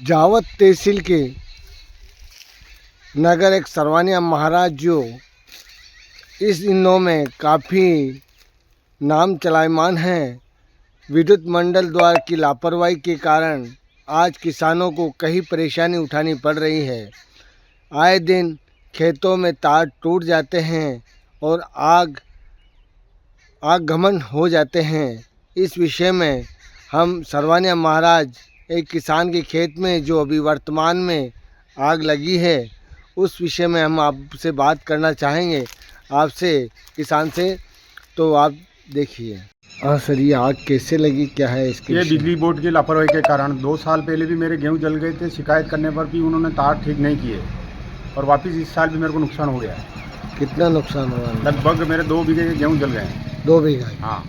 जावत तहसील के नगर एक सरवानिया महाराज जो इस दिनों में काफ़ी नाम चलायमान हैं, विद्युत मंडल द्वारा की लापरवाही के कारण आज किसानों को कई परेशानी उठानी पड़ रही है। आए दिन खेतों में तार टूट जाते हैं और आगमन हो जाते हैं। इस विषय में हम सरवानिया महाराज एक किसान के खेत में जो अभी वर्तमान में आग लगी है उस विषय में हम आपसे बात करना चाहेंगे, आपसे किसान से। तो आप देखिए। हाँ सर, ये आग कैसे लगी, क्या है इसके? ये बिजली बोर्ड की लापरवाही के कारण 2 साल पहले भी मेरे गेहूं जल गए थे। शिकायत करने पर भी उन्होंने तार ठीक नहीं किए और वापस इस साल भी मेरे को नुकसान हो गया है। कितना नुकसान हुआ? लगभग मेरे 2 बीघे के गेहूं जल गए हैं। 2 बीघा? हाँ।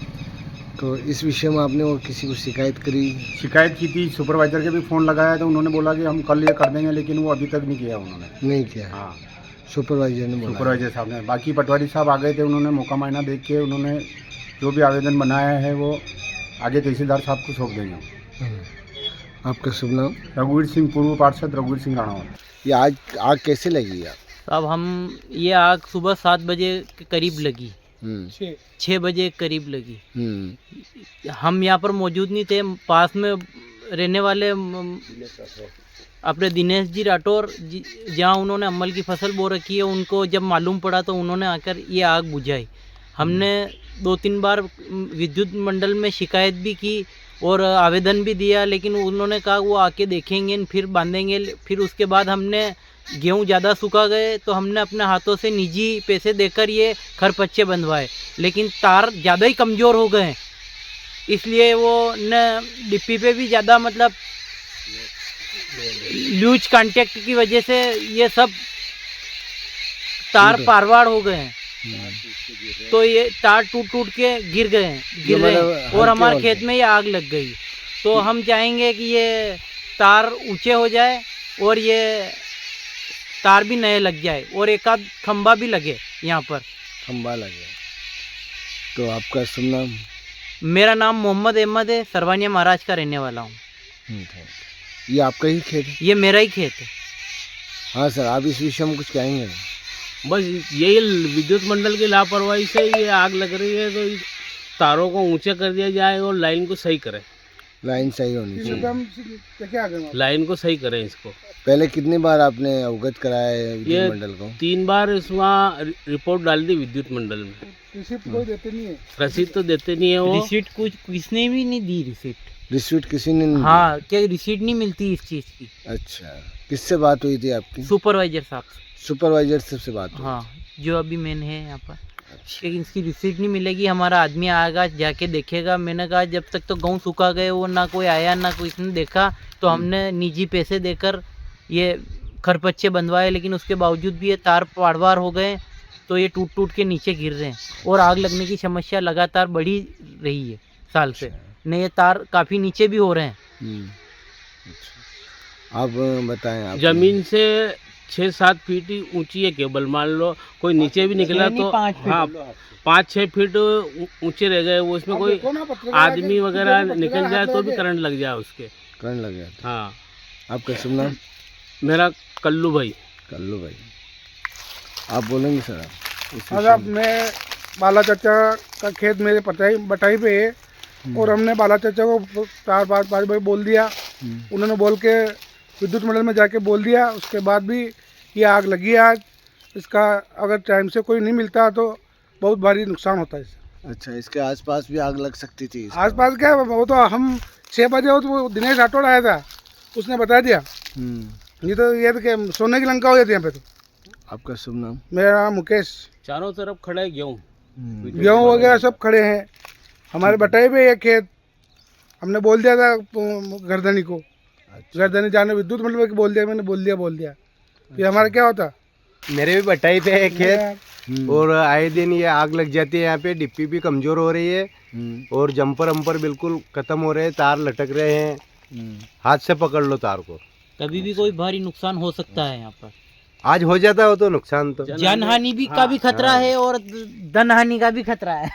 तो इस विषय में आपने और किसी को शिकायत करी? शिकायत की थी, सुपरवाइजर के भी फ़ोन लगाया तो उन्होंने बोला कि हम कल ये कर देंगे, लेकिन वो अभी तक नहीं किया उन्होंने। नहीं किया? हाँ, सुपरवाइजर ने बोला? सुपरवाइजर साहब ने। बाकी पटवारी साहब आ गए थे, उन्होंने मौका मायना देख के उन्होंने जो भी आवेदन बनाया है वो आगे तहसीलदार साहब को सौंप देंगे। आपका शुभ नाम? रघुवीर सिंह, पूर्व पार्षद रघुवीर सिंह राणावत। ये आज आग कैसे लगी आप? अब ये आग सुबह 7 बजे के करीब लगी, 6 बजे करीब लगी। हम यहाँ पर मौजूद नहीं थे। पास में रहने वाले अपने दिनेश जी राठौर जहाँ उन्होंने अम्मल की फसल बो रखी है, उनको जब मालूम पड़ा तो उन्होंने आकर ये आग बुझाई। हमने 2-3 बार विद्युत मंडल में शिकायत भी की और आवेदन भी दिया, लेकिन उन्होंने कहा वो आके देखेंगे फिर बांधेंगे। फिर उसके बाद हमने गेहूं ज़्यादा सूखा गए तो हमने अपने हाथों से निजी पैसे देकर ये खरपच्चे बंधवाए, लेकिन तार ज़्यादा ही कमज़ोर हो गए, इसलिए वो न डिप्पी पे भी ज़्यादा मतलब लूज कांटेक्ट की वजह से ये सब तार पारवाड़ हो गए हैं। तो ये तार टूट के गिर रहे हैं और हमारे खेत में ये आग लग गई। तो हम चाहेंगे कि ये तार ऊंचे हो जाए और ये तार भी नए लग जाए और एक आध खंबा भी लगे, यहाँ पर खंबा लगे। तो आपका शुभ नाम? मेरा नाम मोहम्मद अहमद है, सरवानिया महाराज का रहने वाला हूँ। ये आपका ही खेत है? ये मेरा ही खेत है। हाँ सर, आप इस विषय में कुछ कहेंगे? बस यही विद्युत मंडल की लापरवाही से ये आग लग रही है, तो तारों को ऊंचे कर दिया जाए और लाइन को सही करें। लाइन सही होनी चाहिए। लाइन को सही करें इसको। पहले कितनी बार आपने अवगत कराया है ये विद्युत मंडल को? 3 बार इसमें रिपोर्ट डाल दी विद्युत मंडल में। रिसीप्ट कोई देते नहीं है? रसीद तो देते नहीं है वो। रिसीट कुछ किसने भी नहीं दी। रिसीप्ट किसी ने नहीं? हाँ, क्या रिसीट नहीं मिलती इस चीज़ की। अच्छा, किससे बात हुई थी आपकी? सुपरवाइजर साहब से। सुपरवाइजर से बात हुई? हाँ, जो अभी मैन है यहाँ पर। लेकिन इसकी रिसीट नहीं मिलेगी। हमारा आदमी आएगा, जाके देखेगा। मैंने कहा जब तक तो गेहूँ सूखा गए वो ना कोई आया ना कोई इसने देखा, तो हमने निजी पैसे देकर ये खरपच्चे बंधवाए, लेकिन उसके बावजूद भी ये तार पाड़वार हो गए। तो ये टूट के नीचे गिर रहे हैं और आग लगने की समस्या लगातार बढ़ी रही है साल से। नहीं, ये तार काफ़ी नीचे भी हो रहे हैं। आप बताएं। आप जमीन से 6-7 फीट ही ऊंची है केबल। मान लो कोई नीचे भी निकला तो 5-6 फीट ऊंचे रह गए वो, इसमें कोई आदमी वगैरह निकल जाए तो भी करंट लग जाए उसके। करंट लग गया? हाँ। आपका शुभ नाम? मेरा कल्लू भाई। कल्लू भाई, आप बोलेंगे सर? अब मैं बाला चाचा का खेत मेरे बटाई पे है और हमने बाला चाचा को 4-5 बार बोल दिया। उन्होंने बोल के विद्युत मंडल में जाके बोल दिया, उसके बाद भी ये आग लगी है आज। इसका अगर टाइम से कोई नहीं मिलता तो बहुत भारी नुकसान होता है इससे। अच्छा, इसके आसपास भी आग लग सकती थी? आसपास क्या, वो तो हम 6 बजे हो तो वो दिनेश राठौड़ आया था, उसने बता दिया। ये तो क्या सोने की लंका हो जाती है यहाँ पे। तो आपका शुभ नाम? मेरा नाम मुकेश। चारों तरफ खड़ा है गेहूँ वगैरह सब खड़े हैं हमारे बटाई पे। ये खेत हमने बोल दिया था गर्दनी को। अच्छा। गर्दनी जाने विद्युत मंडल में बोल दिया, मैंने बोल दिया। ये हमारा क्या होता? मेरे भी बटाई पे है खेत और आए दिन ये आग लग जाती है। यहाँ पे डिप्पी भी कमज़ोर हो रही है और जंपर अम्पर बिल्कुल ख़त्म हो रहे हैं, तार लटक रहे हैं। हाथ से पकड़ लो तार को। कभी भी कोई भारी नुकसान हो सकता है यहाँ पर। आज हो जाता हो तो नुकसान तो जानहानि भी का भी खतरा है और धन हानि का भी खतरा है।